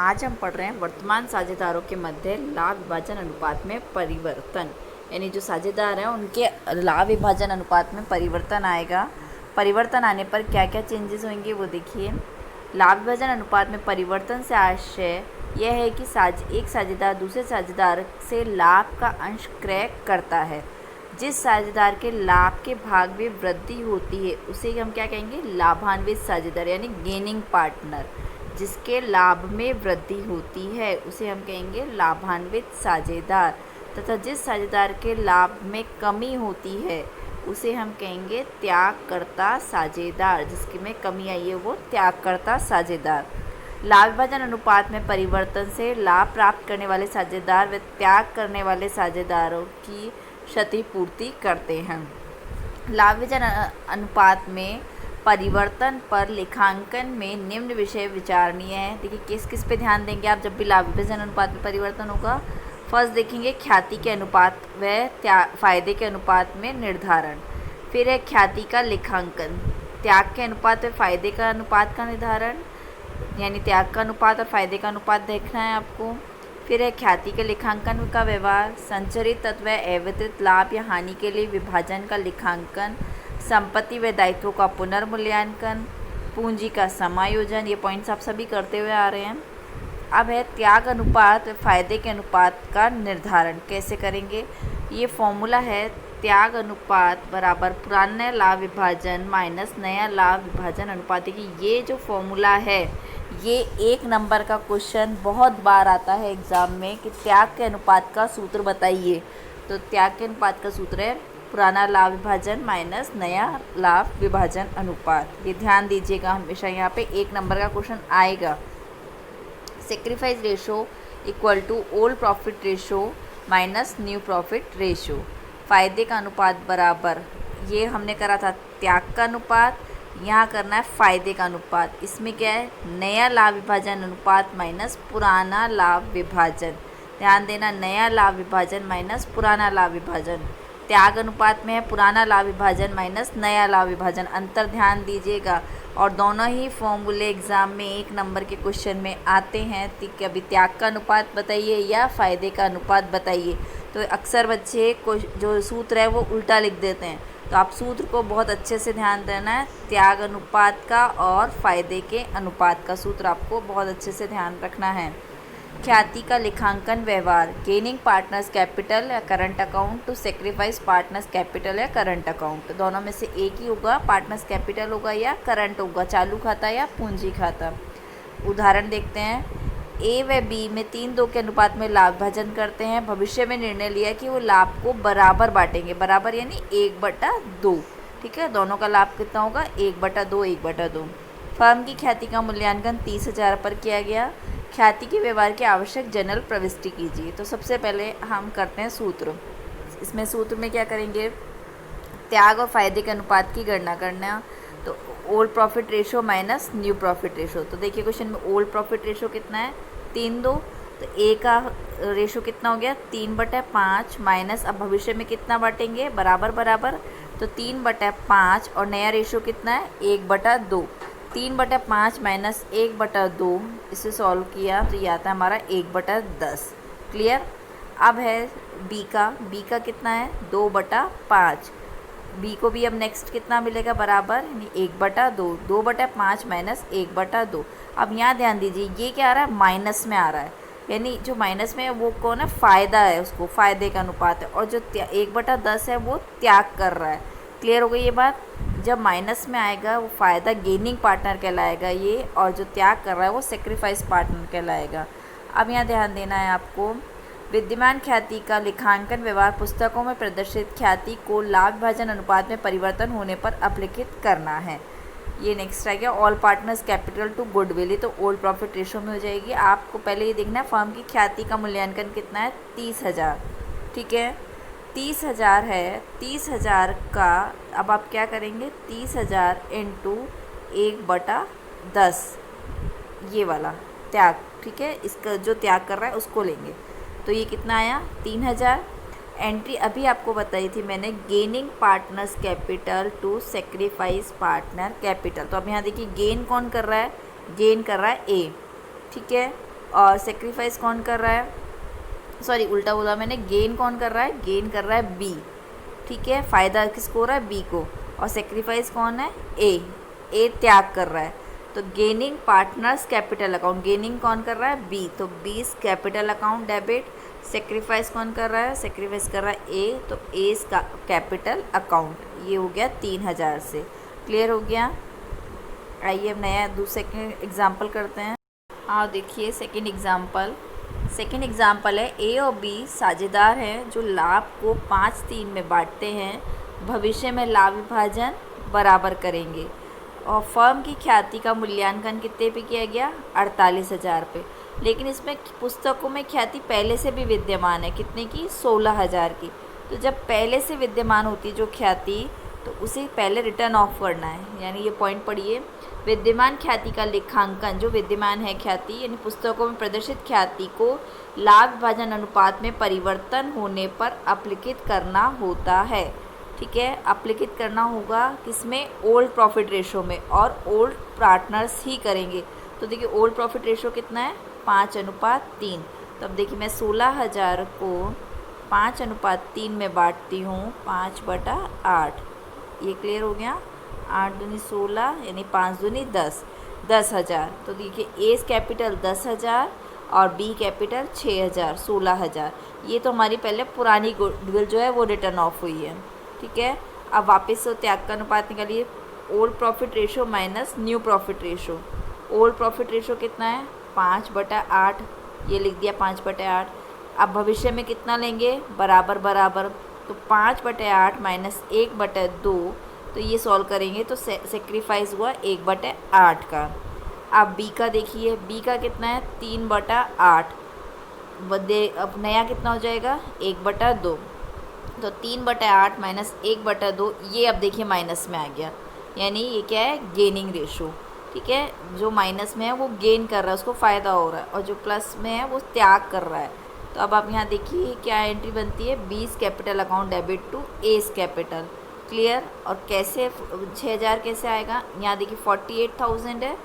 आज हम पढ़ रहे हैं वर्तमान साझेदारों के मध्य लाभ विभाजन अनुपात में परिवर्तन, यानी जो साझेदार हैं उनके लाभ विभाजन अनुपात में परिवर्तन आएगा। परिवर्तन आने पर क्या क्या चेंजेस होंगे वो देखिए। लाभ विभाजन अनुपात में परिवर्तन से आशय यह है कि एक साझेदार दूसरे साझेदार से लाभ का अंश क्रय करता है। जिस साझेदार के लाभ के भाग में वृद्धि होती है उसे हम क्या कहेंगे, लाभान्वित साझेदार यानी गेनिंग पार्टनर। जिसके लाभ में वृद्धि होती है उसे हम कहेंगे लाभान्वित साझेदार, तथा जिस साझेदार के लाभ में कमी होती है उसे हम कहेंगे त्यागकर्ता साझेदार। जिसकी में कमी आई है वो त्यागकर्ता साझेदार। लाभ विभाजन अनुपात में परिवर्तन से लाभ प्राप्त करने वाले साझेदार व त्याग करने वाले साझेदारों की क्षतिपूर्ति करते हैं। लाभ विभाजन अनुपात में परिवर्तन पर लेखांकन में निम्न विषय विचारणीय है। देखिए किस किस पे ध्यान देंगे आप जब भी लाभ विभाजन अनुपात में परिवर्तन होगा। फर्स्ट देखेंगे ख्याति के अनुपात व फायदे के अनुपात में निर्धारण। फिर है ख्याति का लेखांकन, त्याग के अनुपात व फायदे का अनुपात का निर्धारण, यानी त्याग का अनुपात और फायदे का अनुपात देखना है आपको। फिर है ख्याति के लेखांकन का व्यवहार, संचरित तत्व अवितरित लाभ या हानि के लिए विभाजन का लेखांकन, संपत्ति व दायित्वों का पुनर्मूल्यांकन, पूंजी का समायोजन। ये पॉइंट्स आप सभी करते हुए आ रहे हैं। अब है त्याग अनुपात व फायदे के अनुपात का निर्धारण कैसे करेंगे। ये फॉर्मूला है त्याग अनुपात बराबर पुराना लाभ विभाजन माइनस नया लाभ विभाजन अनुपात। देखिए ये जो फॉर्मूला है ये 1 नंबर का क्वेश्चन बहुत बार आता है एग्ज़ाम में कि त्याग के अनुपात का सूत्र बताइए। तो त्याग के अनुपात का सूत्र है पुराना लाभ विभाजन माइनस नया लाभ विभाजन अनुपात। ये ध्यान दीजिएगा, हमेशा यहाँ पे 1 नंबर का क्वेश्चन आएगा। Sacrifice ratio equal to old profit ratio minus new profit ratio. फ़ायदे का अनुपात बराबर, ये हमने करा था त्याग का अनुपात, यहाँ करना है फ़ायदे का अनुपात। इसमें क्या है, नया लाभ विभाजन अनुपात माइनस पुराना लाभ विभाजन। ध्यान देना, नया लाभ विभाजन माइनस पुराना लाभ विभाजन। त्याग अनुपात में है पुराना लाभ विभाजन माइनस नया लाभ विभाजन, अंतर ध्यान दीजिएगा। और दोनों ही फॉर्मूले एग्ज़ाम में 1 नंबर के क्वेश्चन में आते हैं। कभी त्याग का अनुपात बताइए या फ़ायदे का अनुपात बताइए। तो अक्सर बच्चे को जो सूत्र है वो उल्टा लिख देते हैं, तो आप सूत्र को बहुत अच्छे से ध्यान देना है। त्याग अनुपात का और फ़ायदे के अनुपात का सूत्र आपको बहुत अच्छे से ध्यान रखना है। ख्याति का लेखांकन व्यवहार, गेनिंग पार्टनर्स कैपिटल या current account to sacrifice partners capital या करंट अकाउंट। दोनों में से एक ही होगा, पार्टनर्स कैपिटल होगा या करंट होगा, चालू खाता या पूंजी खाता। उदाहरण देखते हैं, ए व बी में 3-2 के अनुपात में लाभ विभाजन करते हैं। भविष्य में निर्णय लिया कि वो लाभ को बराबर बांटेंगे, बराबर यानी 1/2। ठीक है, दोनों का लाभ कितना होगा, 1/2 1/2। फर्म की ख्याति का मूल्यांकन 30,000 पर किया गया। ख्याति के व्यवहार की आवश्यक जनरल प्रविष्टि कीजिए। तो सबसे पहले हम करते हैं सूत्र। इसमें सूत्र में क्या करेंगे, त्याग और फायदे के अनुपात की गणना करना। तो old profit ratio minus new profit ratio. तो देखिए क्वेश्चन में ओल्ड प्रॉफिट रेशो कितना है, 3:2। तो ए का रेशो कितना हो गया, 3/5 माइनस, अब भविष्य में कितना बांटेंगे, बराबर बराबर, तो 3/5। और नया रेशो कितना है, 1/2। 3/5 माइनस 1/2, इसे सॉल्व किया तो ये आता है हमारा 1/10। क्लियर। अब है बी का कितना है, 2/5। बी को भी अब नेक्स्ट कितना मिलेगा, बराबर यानी 1/2। 2/5 माइनस 1/2। अब यहाँ ध्यान दीजिए ये क्या आ रहा है, माइनस में आ रहा है, यानी जो माइनस में है वो कौन है, फ़ायदा है, उसको फ़ायदे का अनुपात है। और जो 1/10 है वो त्याग कर रहा है। क्लियर हो गई ये बात। जब माइनस में आएगा वो फ़ायदा गेनिंग पार्टनर कहलाएगा ये, और जो त्याग कर रहा है वो सेक्रीफाइस पार्टनर कहलाएगा। अब यहाँ ध्यान देना है आपको, विद्यमान ख्याति का लेखांकन व्यवहार पुस्तकों में प्रदर्शित ख्याति को लाभ विभाजन अनुपात में परिवर्तन होने पर अपलिखित करना है। ये नेक्स्ट आ गया, all partners capital to goodwill, ये तो ओल्ड प्रॉफिट रेशो में हो जाएगी। आपको पहले ये देखना है फर्म की ख्याति का मूल्यांकन कितना है, 30,000। ठीक है, 30,000 है। 30,000 का अब आप क्या करेंगे, 30,000 इंटू 1/10, ये वाला त्याग। ठीक है, इसका जो त्याग कर रहा है उसको लेंगे, तो ये कितना आया, 3,000। एंट्री अभी आपको बताई थी मैंने, gaining partners capital to sacrifice partner capital. तो अब यहाँ देखिए गेन कौन कर रहा है, गेन कर रहा है ए। ठीक है, और सेक्रीफाइस कौन कर रहा है, सॉरी उल्टा बोला मैंने, गेन कौन कर रहा है, गेन कर रहा है बी, ठीक है, फ़ायदा किसको हो रहा है, बी को, और सेक्रीफाइस कौन है, ए त्याग कर रहा है। तो gaining partners capital account, gaining कौन कर रहा है, बी, तो B capital account debit, sacrifice कौन कर रहा है, सेक्रीफाइस कर रहा है ए, तो ए का कैपिटल अकाउंट, ये हो गया 3000 से। क्लियर हो गया। आइए अब नया दूसरे एग्जाम्पल करते हैं। हाँ देखिए सेकेंड एग्जाम्पल है, ए और बी साझेदार हैं जो लाभ को 5/3 में बांटते हैं, भविष्य में लाभ विभाजन बराबर करेंगे, और फर्म की ख्याति का मूल्यांकन कितने पे किया गया, 48,000 पे। लेकिन इसमें पुस्तकों में ख्याति पहले से भी विद्यमान है, कितने की, 16,000 की। तो जब पहले से विद्यमान होती है जो ख्याति, तो उसे पहले रिटर्न ऑफ करना है, यानी ये पॉइंट पढ़िए, विद्यमान ख्याति का लेखांकन, जो विद्यमान है ख्याति यानी पुस्तकों में प्रदर्शित ख्याति को लाभ विभाजन अनुपात में परिवर्तन होने पर अपलिखित करना होता है, ठीक है, अपलिखित करना होगा किसमें, ओल्ड प्रॉफिट रेशो में, और ओल्ड पार्टनर्स ही करेंगे। तो देखिए ओल्ड प्रॉफिट रेशो कितना है, 5:3। तो अब देखिए मैं 16,000 को 5:3 में बांटती हूँ, 5/8, ये क्लियर हो गया, 8 दूनी 16 यानी 5 दूनी 10, 10,000। तो देखिए ए कैपिटल 10,000 और बी कैपिटल 6,000, 16,000। ये तो हमारी पहले पुरानी गुडविल जो है वो रिटर्न ऑफ हुई है, ठीक है। अब वापस से त्याग का अनुपात निकालिए, old profit ratio minus new profit ratio. Old profit ratio कितना है, 5/8, ये लिख दिया 5/8। अब भविष्य में कितना लेंगे, बराबर बराबर, तो 5/8 माइनस 1/2, तो ये सॉल्व करेंगे तो सेक्रीफाइस हुआ 1/8 का। अब बी का देखिए, बी का कितना है, 3/8, अब नया कितना हो जाएगा, 1/2, तो 3/8 माइनस 1/2, ये अब देखिए माइनस में आ गया, यानी ये क्या है, गेनिंग रेशो, ठीक है, जो माइनस में है वो गेन कर रहा है, उसको फ़ायदा हो रहा है, और जो प्लस में है वो त्याग कर रहा है। तो अब आप यहाँ देखिए क्या एंट्री बनती है, B's capital account debit to S capital. Clear. और कैसे 6,000 कैसे आएगा, यहाँ देखिए 48,000 है,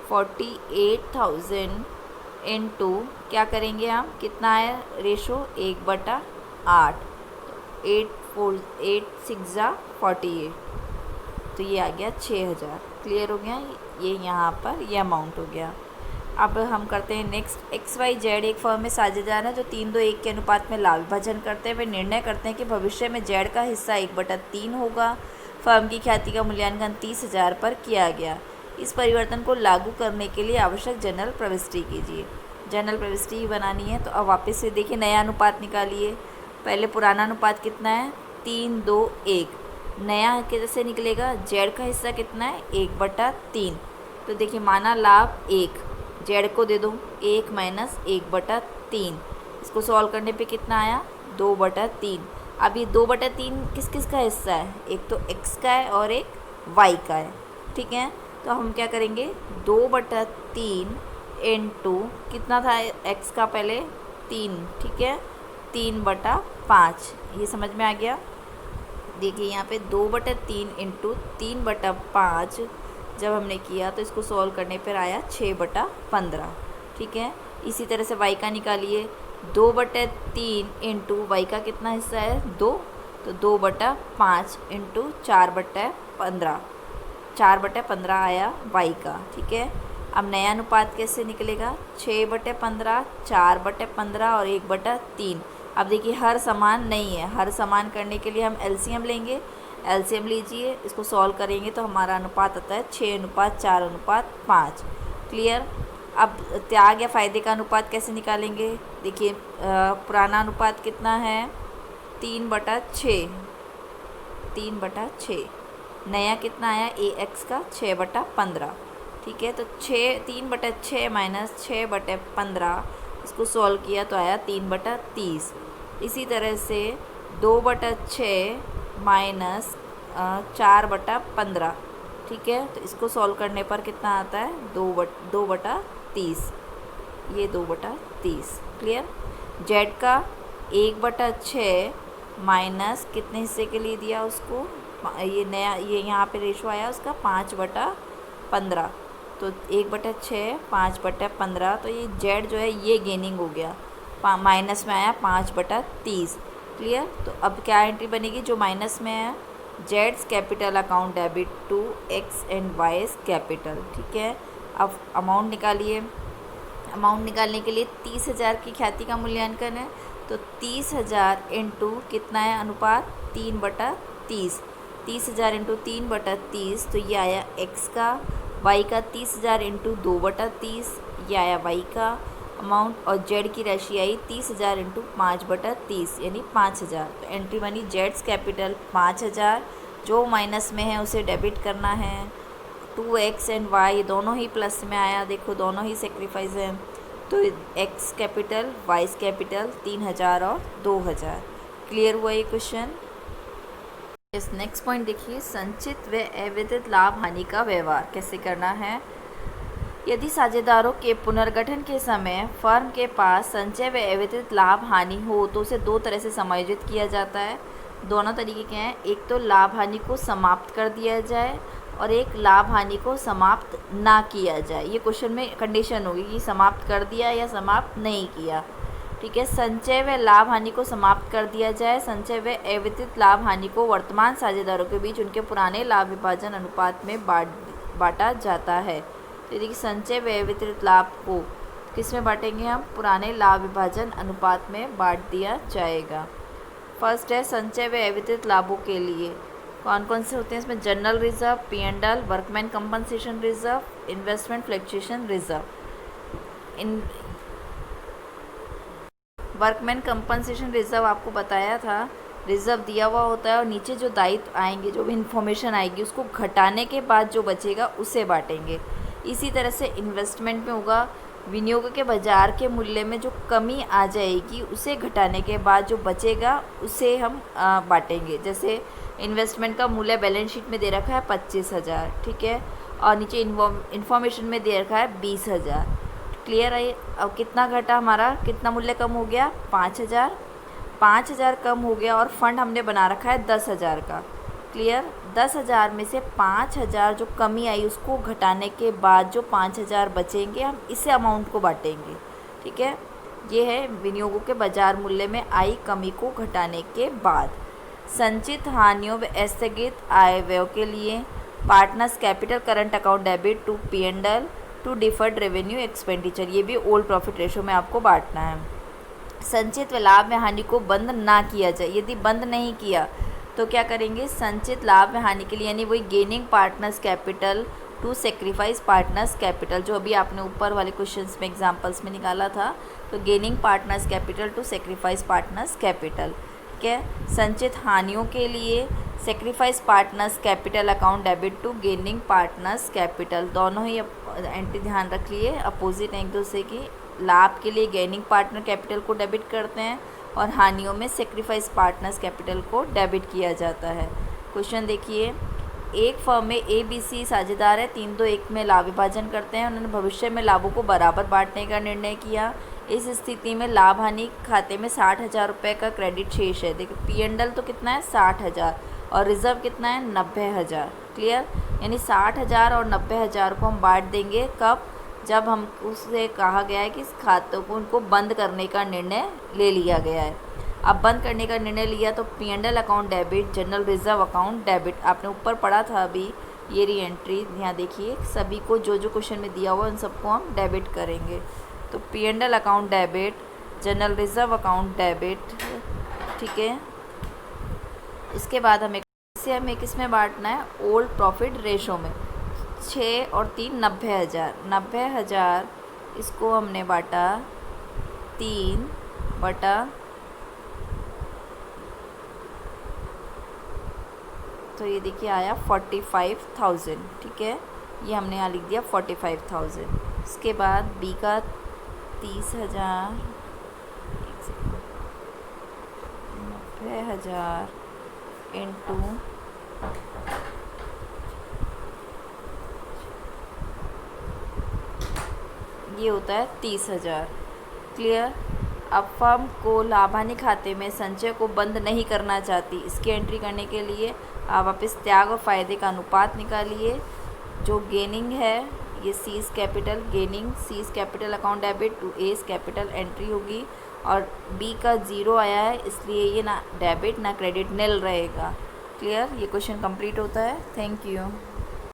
48,000 इंटू क्या करेंगे हम, कितना है रेशो, 1/8, तो 8 6 48, तो ये आ गया 6,000। क्लियर हो गया, ये यहाँ पर ये अमाउंट हो गया। अब हम करते हैं नेक्स्ट, XYZ एक फर्म में साझेदार है जो 3-2-1 के अनुपात में लाभ विभाजन करते हैं। वे निर्णय करते हैं कि भविष्य में Z का हिस्सा 1/3 होगा। फर्म की ख्याति का मूल्यांकन 30,000 पर किया गया। इस परिवर्तन को लागू करने के लिए आवश्यक जनरल प्रविष्टि कीजिए। जनरल प्रविष्टि बनानी है, तो अब वापस से देखिए नया अनुपात निकालिए। पहले पुराना अनुपात कितना है, 3-2-1, नया कैसे निकलेगा, Z का हिस्सा कितना है, 1/3, तो देखिए माना लाभ 1, Z को दे दो 1 माइनस 1/3, इसको सॉल्व करने पे कितना आया, 2/3। अब ये 2/3 किस किस का हिस्सा है, एक तो X का है और एक Y का है, ठीक है। तो हम क्या करेंगे, 2/3 इंटू कितना था X का, पहले 3, ठीक है, 3/5, ये समझ में आ गया। देखिए यहाँ पे 2/3 इंटू 3/5 जब हमने किया तो इसको सॉल्व करने पर आया 6/15, ठीक है। इसी तरह से y का निकालिए, 2/3 इंटू वाई का कितना हिस्सा है, 2, तो 2/5 इंटू 4/15, 4/15 आया y का, ठीक है। अब नया अनुपात कैसे निकलेगा, 6/15, 4/15 और 1/3। अब देखिए हर समान नहीं है, हर समान करने के लिए हम एलसीएम लेंगे, एलसीएम लीजिए, इसको सॉल्व करेंगे तो हमारा अनुपात आता है 6:4:5। क्लियर। अब त्याग या फ़ायदे का अनुपात कैसे निकालेंगे, देखिए पुराना अनुपात कितना है, 3/6, 3/6, नया कितना आया AX का 6/15, ठीक है। तो 3/6 माइनस 6/15, इसको सॉल्व किया तो आया 3/30। इसी तरह से 2/6 माइनस 4/15, ठीक है, तो इसको सॉल्व करने पर कितना आता है, 2/30, ये 2/30। क्लियर। जेड का 1/6 माइनस कितने हिस्से के लिए दिया उसको, ये नया, ये यहाँ पे रेशो आया उसका 5/15, तो 1/6, 5/15, तो ये जेड जो है ये गेनिंग हो गया, माइनस में आया 5/30। क्लियर। तो अब क्या एंट्री बनेगी जो माइनस में है, जेड्स capital account debit to X and Y's capital. ठीक है। अब अमाउंट निकालिए। अमाउंट निकालने के लिए 30,000 की ख्याति का मूल्यांकन है, तो 30,000 इंटू कितना है अनुपात, 3/30। 30,000 इंटू 3/30, तो ये आया एक्स का। वाई का 30,000 इंटू 2/30, ये आया वाई का अमाउंट। और जेड की राशि आई 30,000 इंटू 5/30, यानी 5,000। तो एंट्री बनी जेड्स कैपिटल 5,000, जो माइनस में है उसे डेबिट करना है। 2x एंड y दोनों ही प्लस में आया, देखो दोनों ही सेक्रीफाइस है, तो x कैपिटल वाइज कैपिटल 3,000 और 2,000। क्लियर हुआ ये क्वेश्चन। इस नेक्स्ट पॉइंट देखिए, संचित व अविदित लाभ हानि का व्यवहार कैसे करना है। यदि साझेदारों के पुनर्गठन के समय फर्म के पास संचय व अविदित लाभ हानि हो तो उसे दो तरह से समायोजित किया जाता है। दोनों तरीके के हैं, एक तो लाभ हानि को समाप्त कर दिया जाए और एक लाभ हानि को समाप्त ना किया जाए। ये क्वेश्चन में कंडीशन होगी कि समाप्त कर दिया या समाप्त नहीं किया। ठीक है। संचय व लाभ हानि को समाप्त कर दिया जाए। संचय व अविदित लाभ हानि को वर्तमान साझेदारों के बीच उनके पुराने लाभ विभाजन अनुपात में बांटा जाता है। तो देखिए, संचय व अविदित लाभ को किस में बांटेंगे हम, पुराने लाभ विभाजन अनुपात में बांट दिया जाएगा। फर्स्ट है संचय व अविदित लाभों के लिए कौन कौन से होते हैं इसमें, general reserve, P&L, workman compensation reserve, investment fluctuation reserve. इन वर्कमैन कंपनसेशन रिजर्व आपको बताया था, रिजर्व दिया हुआ होता है और नीचे जो दायित्व आएंगे, जो भी इन्फॉर्मेशन आएगी, उसको घटाने के बाद जो बचेगा उसे बांटेंगे। इसी तरह से इन्वेस्टमेंट में होगा, विनियोग के बाजार के मूल्य में जो कमी आ जाएगी उसे घटाने के बाद जो बचेगा उसे हम बांटेंगे। जैसे इन्वेस्टमेंट का मूल्य बैलेंस शीट में दे रखा है 25,000, ठीक है, और नीचे इन्फॉर्मेशन में दे रखा है 20,000। क्लियर है। अब कितना घटा, हमारा कितना मूल्य कम हो गया, 5,000। 5,000 कम हो गया और फंड हमने बना रखा है 10,000 का। क्लियर। 10,000 में से 5,000 जो कमी आई उसको घटाने के बाद जो 5,000 बचेंगे हम इसे अमाउंट को बांटेंगे। ठीक है। ये है विनियोगों के बाजार मूल्य में आई कमी को घटाने के बाद। संचित हानियों व स्थगित आय व्यय के लिए partners capital current account debit to P&L to deferred revenue expenditure, ये भी ओल्ड प्रॉफिट रेशो में आपको बांटना है। संचित व लाभ में हानि को बंद ना किया जाए। यदि बंद नहीं किया तो क्या करेंगे, संचित लाभ में हानि के लिए, यानी वही gaining partners capital to sacrifice partners capital, जो अभी आपने ऊपर वाले क्वेश्चंस में एग्जांपल्स में निकाला था, तो gaining partners capital to sacrifice partners capital. ठीक है। संचित हानियों के लिए sacrifice partners capital account debit to gaining partners capital, दोनों ही एंट्री ध्यान रख लिए अपोजिट एक दूसरे की। लाभ के लिए गेनिंग पार्टनर कैपिटल को डेबिट करते हैं और हानियों में सेक्रीफाइस पार्टनर्स कैपिटल को डेबिट किया जाता है। क्वेश्चन देखिए, एक फर्म में ABC साझेदार है, 3-2-1 में लाभ विभाजन करते हैं। उन्होंने भविष्य में लाभों को बराबर बांटने का निर्णय किया। इस स्थिति में लाभ हानि खाते में 60,000 रुपये का क्रेडिट शेष है। देखिए, P&L तो कितना है 60,000 और रिजर्व कितना है 90,000। क्लियर। यानी 60,000 और 90,000 को हम बांट देंगे कब, जब हम उससे कहा गया है कि इस खातों को उनको बंद करने का निर्णय ले लिया गया है। अब बंद करने का निर्णय लिया तो P&L account debit, general reserve account debit, आपने ऊपर पढ़ा था अभी, ये री एंट्री यहाँ देखिए, सभी को जो जो क्वेश्चन में दिया हुआ उन सबको हम डेबिट करेंगे। तो P&L account debit, general reserve account debit. ठीक है। इसके बाद हमें किस में बांटना है, ओल्ड प्रॉफिट रेशो में। 6 और 3 90,000, 90,000 इसको हमने बांटा 3 बटा, तो ये देखिए आया 45,000। ठीक है। ये हमने यहाँ लिख दिया 45,000। इसके बाद B का 30,000, 90,000 इंटू ये होता है 30,000। क्लियर। अब फर्म को लाभ हानि खाते में संचय को बंद नहीं करना चाहती, इसकी एंट्री करने के लिए आप वापस त्याग और फायदे का अनुपात निकालिए। जो गेनिंग है ये C is capital gaining, C is capital account debit to A is capital entry होगी, और बी का ज़ीरो आया है इसलिए ये ना डेबिट ना क्रेडिट, निल रहेगा। क्लियर? ये क्वेश्चन कंप्लीट होता है। Thank you.